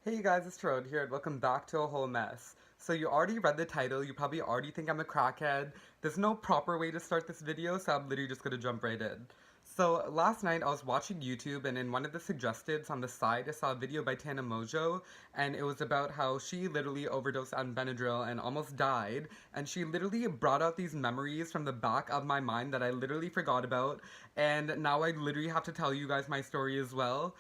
Hey you guys, it's Trode here and welcome back to A Whole Mess. So you already read the title, you probably already think I'm a crackhead. There's no proper way to start this video, so I'm literally just gonna jump right in. So last night I was watching YouTube and in one of the suggesteds on the side I saw a video by Tana Mojo and it was about how she literally overdosed on Benadryl and almost died, and she literally brought out these memories from the back of my mind that I literally forgot about, and now I literally have to tell you guys my story as well.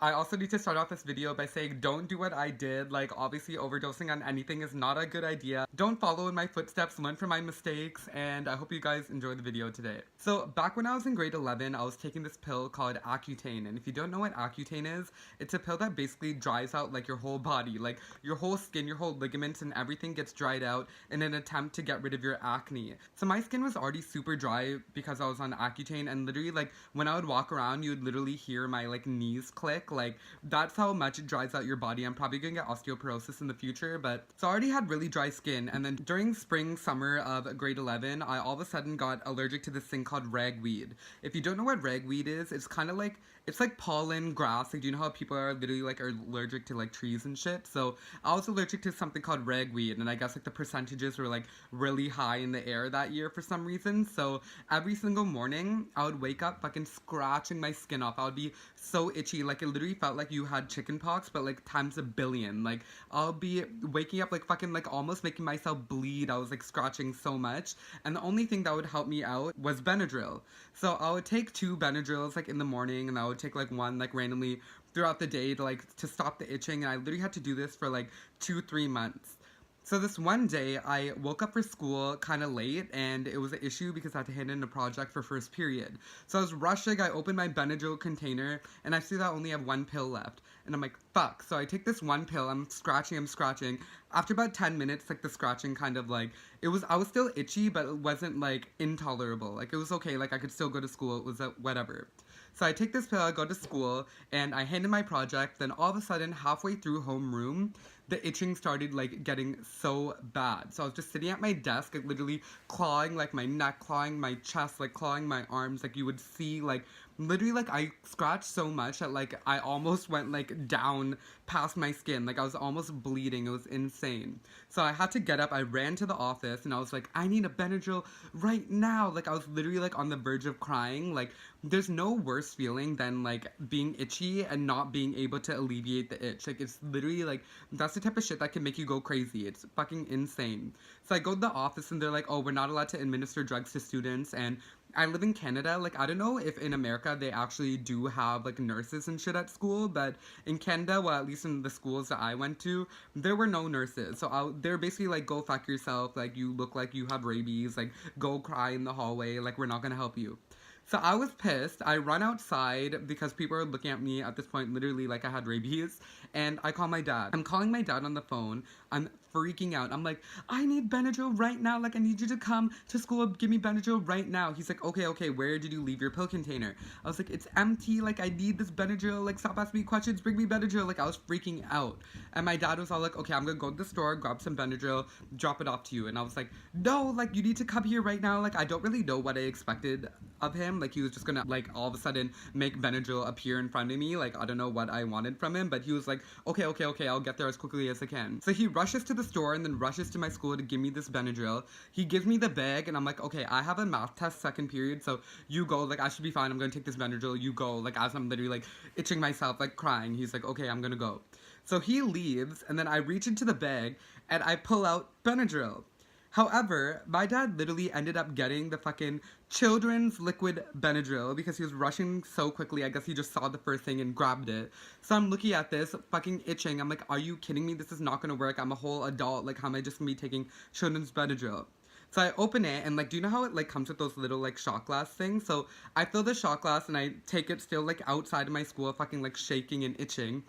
I also need to start off this video by saying don't do what I did. Like, obviously overdosing on anything is not a good idea. Don't follow in my footsteps, learn from my mistakes, and I hope you guys enjoy the video today. So back when I was in grade 11, I was taking this pill called Accutane, and if you don't know what Accutane is, it's a pill that basically dries out like your whole body, like your whole skin, your whole ligaments, and everything gets dried out in an attempt to get rid of your acne. So my skin was already super dry because I was on Accutane, and literally like when I would walk around, you would literally hear my like knees click. Like, that's how much it dries out your body. I'm probably gonna get osteoporosis in the future, but so I already had really dry skin, and then during spring summer of grade 11 I all of a sudden got allergic to this thing called ragweed. If you don't know what ragweed is, it's kind of like, it's like pollen grass. Like, do you know how people are literally like are allergic to like trees and shit? So I was allergic to something called ragweed, and I guess like the percentages were like really high in the air that year for some reason. So every single morning I would wake up fucking scratching my skin off. I would be so itchy, like it literally felt like you had chicken pox, but like times a billion. Like, I'll be waking up like fucking like almost making myself bleed. I was like scratching so much, and the only thing that would help me out was Benadryl. So I would take 2 Benadryls like in the morning, and I would take like one like randomly throughout the day to like to stop the itching, and I literally had to do this for like 2-3 months. So this one day, I woke up for school kind of late, and it was an issue because I had to hand in a project for first period. So I was rushing, I opened my Benadryl container, and I see that I only have one pill left. And I'm like, fuck. So I take this one pill, I'm scratching. After about 10 minutes, like the scratching kind of like, I was still itchy, but it wasn't like intolerable. Like, it was okay, like I could still go to school, it was whatever. So I take this pill, I go to school, and I hand in my project, then all of a sudden, halfway through homeroom, the itching started like getting so bad. So I was just sitting at my desk, like literally clawing like my neck, clawing my chest, like clawing my arms. Like, you would see like literally like I scratched so much that like I almost went like down past my skin. Like, I was almost bleeding. It was insane. So I had to get up. I ran to the office and I was like, I need a Benadryl right now. Like, I was literally like on the verge of crying. Like, there's no worse feeling than like being itchy and not being able to alleviate the itch. Like, it's literally like, that's the type of shit that can make you go crazy. It's fucking insane. So I go to the office and they're like, oh, we're not allowed to administer drugs to students. And I live in Canada. Like, I don't know if in America they actually do have like nurses and shit at school, but in Canada, well, at least in the schools that I went to, there were no nurses. So they're basically like, go fuck yourself. Like, you look like you have rabies. Like, go cry in the hallway. Like, we're not gonna help you. So I was pissed. I run outside because people are looking at me at this point literally like I had rabies, and I call my dad. I'm calling my dad on the phone. I'm freaking out. I'm like, I need Benadryl right now. Like, I need you to come to school, give me Benadryl right now. He's like, okay, where did you leave your pill container? I was like, it's empty. Like, I need this Benadryl. Like, stop asking me questions. Bring me Benadryl. Like, I was freaking out. And my dad was all like, okay, I'm gonna go to the store, grab some Benadryl, drop it off to you. And I was like, no, like, you need to come here right now. Like, I don't really know what I expected of him. Like, he was just gonna like all of a sudden make Benadryl appear in front of me. Like, I don't know what I wanted from him, but he was like, okay, I'll get there as quickly as I can. So he rushes to the store and then rushes to my school to give me this Benadryl. He gives me the bag and I'm like, okay, I have a math test second period, so you go. Like, I should be fine. I'm gonna take this Benadryl. You go. Like, as I'm literally like itching myself, like crying, he's like, okay, I'm gonna go. So he leaves, and then I reach into the bag and I pull out Benadryl. However, my dad literally ended up getting the fucking children's liquid Benadryl because he was rushing so quickly. I guess he just saw the first thing and grabbed it. So I'm looking at this, fucking itching. I'm like, are you kidding me? This is not gonna work. I'm a whole adult. Like, how am I just gonna be taking children's Benadryl? So I open it, and like, do you know how it like comes with those little like shot glass things? So I fill the shot glass and I take it still like outside of my school, fucking like shaking and itching.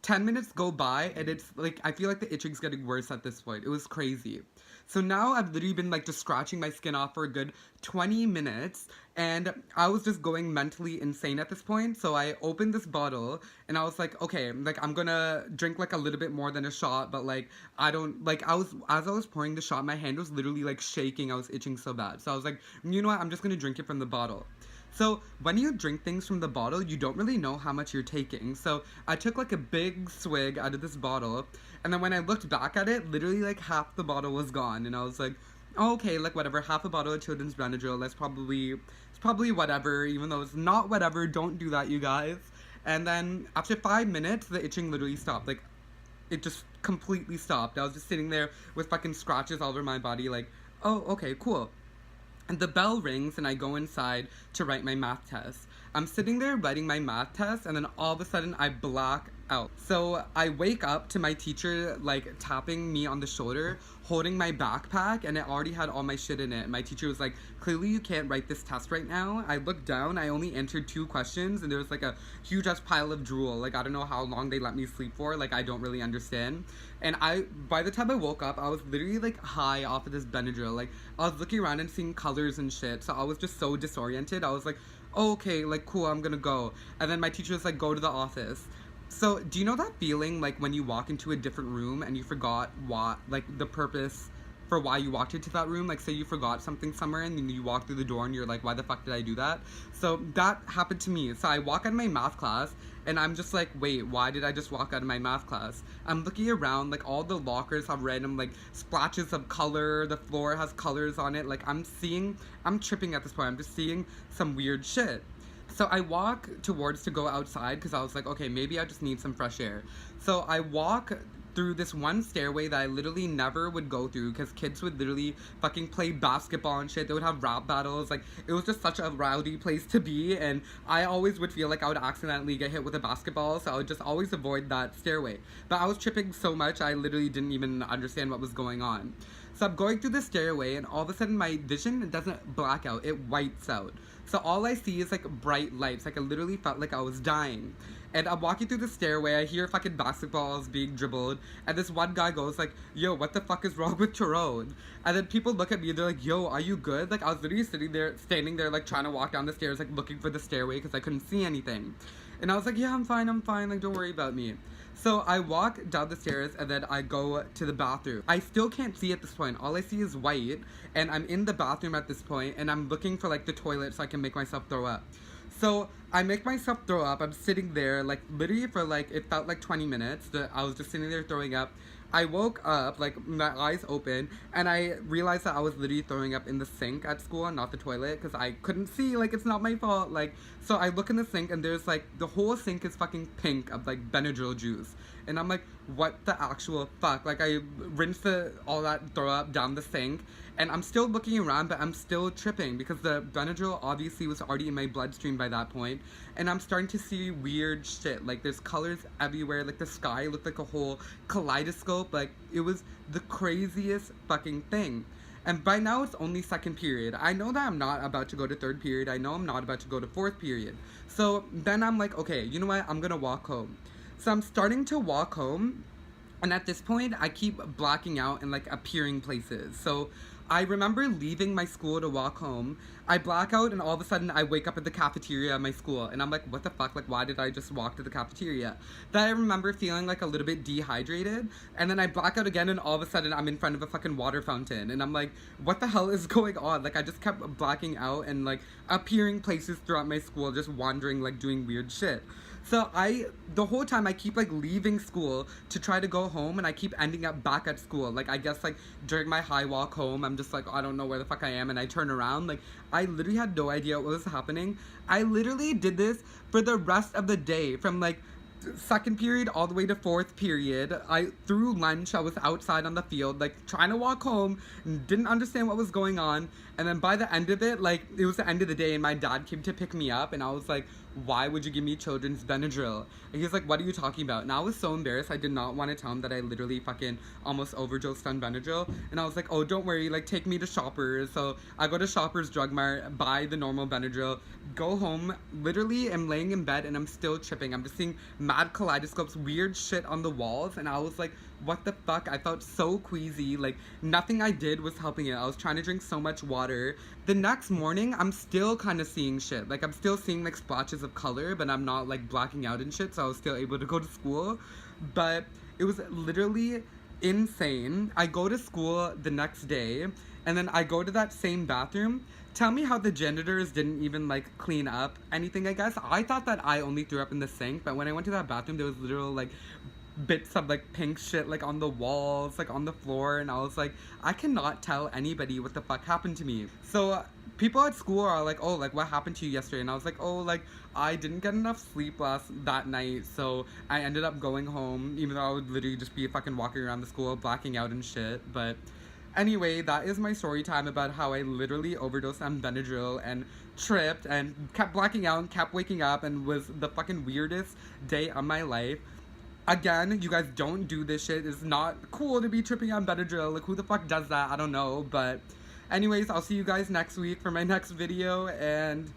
10 minutes go by, and it's like, I feel like the itching's getting worse at this point. It was crazy. So now I've literally been like just scratching my skin off for a good 20 minutes, and I was just going mentally insane at this point. So I opened this bottle and I was like, okay, like, I'm gonna drink like a little bit more than a shot, but like, I don't, like, as I was pouring the shot, my hand was literally like shaking. I was itching so bad. So I was like, you know what, I'm just gonna drink it from the bottle. So when you drink things from the bottle, you don't really know how much you're taking. So I took like a big swig out of this bottle, and then when I looked back at it, literally like half the bottle was gone, and I was like, oh, okay, like whatever, half a bottle of children's Benadryl, it's probably whatever, even though it's not whatever. Don't do that, you guys. And then after 5 minutes, the itching literally stopped. Like, it just completely stopped. I was just sitting there with fucking scratches all over my body, like, oh, okay, cool. And the bell rings, and I go inside to write my math test. I'm sitting there writing my math test, and then all of a sudden I black out. So I wake up to my teacher like tapping me on the shoulder, holding my backpack, and it already had all my shit in it. My teacher was like, clearly you can't write this test right now. I looked down, I only answered 2 questions, and there was like a huge ass pile of drool. Like, I don't know how long they let me sleep for, like I don't really understand. And by the time I woke up, I was literally like high off of this Benadryl. Like, I was looking around and seeing colors and shit, so I was just so disoriented. I was like, oh, okay, like cool, I'm gonna go. And then my teacher was like, go to the office. So, do you know that feeling, like, when you walk into a different room and you forgot what, like, the purpose for why you walked into that room? Like, say you forgot something somewhere and then you walk through the door and you're like, why the fuck did I do that? So, that happened to me. So, I walk out of my math class and I'm just like, wait, why did I just walk out of my math class? I'm looking around, like, all the lockers have random, like, splashes of color. The floor has colors on it. Like, I'm tripping at this point. I'm just seeing some weird shit. So I walk towards to go outside because I was like, okay, maybe I just need some fresh air. So I walk through this one stairway that I literally never would go through because kids would literally fucking play basketball and shit. They would have rap battles. Like, it was just such a rowdy place to be, and I always would feel like I would accidentally get hit with a basketball, so I would just always avoid that stairway. But I was tripping so much, I literally didn't even understand what was going on. So I'm going through the stairway, and all of a sudden my vision doesn't black out, it whites out. So all I see is like bright lights. Like, I literally felt like I was dying. And I'm walking through the stairway, I hear fucking basketballs being dribbled, and this one guy goes like, yo, what the fuck is wrong with Tyrone? And then people look at me, they're like, yo, are you good? Like, I was literally standing there, like, trying to walk down the stairs, like, looking for the stairway, because I couldn't see anything. And I was like, yeah, I'm fine, like, don't worry about me. So I walk down the stairs, and then I go to the bathroom. I still can't see at this point. All I see is white, and I'm in the bathroom at this point, and I'm looking for, like, the toilet so I can make myself throw up. So I make myself throw up. I'm sitting there, like, literally for, like, it felt like 20 minutes. I was just sitting there throwing up. I woke up, like, my eyes open, and I realized that I was literally throwing up in the sink at school and not the toilet, because I couldn't see, like, it's not my fault, like, so I look in the sink, and there's, like, the whole sink is fucking pink of, like, Benadryl juice, and I'm like, what the actual fuck? Like, I rinsed all that throw up down the sink, and I'm still looking around, but I'm still tripping, because the Benadryl obviously was already in my bloodstream by that point, and I'm starting to see weird shit, like, there's colors everywhere, like, the sky looked like a whole kaleidoscope, like, it was the craziest fucking thing. And by now it's only 2nd period. I know that I'm not about to go to 3rd period, I know I'm not about to go to 4th period. So then I'm like, okay, you know what, I'm gonna walk home. So I'm starting to walk home, and at this point, I keep blacking out and, like, appearing places. So I remember leaving my school to walk home. I black out, and all of a sudden, I wake up at the cafeteria at my school. And I'm like, what the fuck? Like, why did I just walk to the cafeteria? Then I remember feeling, like, a little bit dehydrated. And then I black out again, and all of a sudden, I'm in front of a fucking water fountain. And I'm like, what the hell is going on? Like, I just kept blacking out and, like, appearing places throughout my school, just wandering, like, doing weird shit. So the whole time I keep, like, leaving school to try to go home, and I keep ending up back at school. Like, I guess, like, during my high walk home, I'm just like, I don't know where the fuck I am, and I turn around. Like, I literally had no idea what was happening. I literally did this for the rest of the day, from, like, 2nd period all the way to 4th period. Through lunch, I was outside on the field, like, trying to walk home, and didn't understand what was going on. And then by the end of it, like, it was the end of the day, and my dad came to pick me up, and I was like, why would you give me children's Benadryl? And he was like, what are you talking about? And I was so embarrassed. I did not want to tell him that I literally fucking almost overdosed on Benadryl. And I was like, oh, don't worry, like, take me to Shoppers. So I go to Shoppers Drug Mart, buy the normal Benadryl, go home, literally am laying in bed, and I'm still tripping. I'm just seeing mad kaleidoscopes, weird shit on the walls, and I was like, what the fuck? I felt so queasy. Like, nothing I did was helping it. I was trying to drink so much water. The next morning, I'm still kind of seeing shit. Like, I'm still seeing, like, splotches of color, but I'm not, like, blacking out and shit, so I was still able to go to school. But it was literally insane. I go to school the next day, and then I go to that same bathroom. Tell me how the janitors didn't even like clean up anything, I guess. I thought that I only threw up in the sink, but when I went to that bathroom, there was literal like bits of like pink shit like on the walls, like on the floor, and I was like, I cannot tell anybody what the fuck happened to me. So people at school are like, oh, like what happened to you yesterday? And I was like, oh, like I didn't get enough sleep that night, so I ended up going home, even though I would literally just be fucking walking around the school blacking out and shit. But anyway, that is my story time about how I literally overdosed on Benadryl and tripped and kept blacking out and kept waking up and was the fucking weirdest day of my life. Again, you guys don't do this shit. It's not cool to be tripping on Benadryl. Like, who the fuck does that? I don't know. But anyways, I'll see you guys next week for my next video. And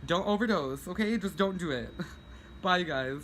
don't overdose, okay? Just don't do it. Bye, guys.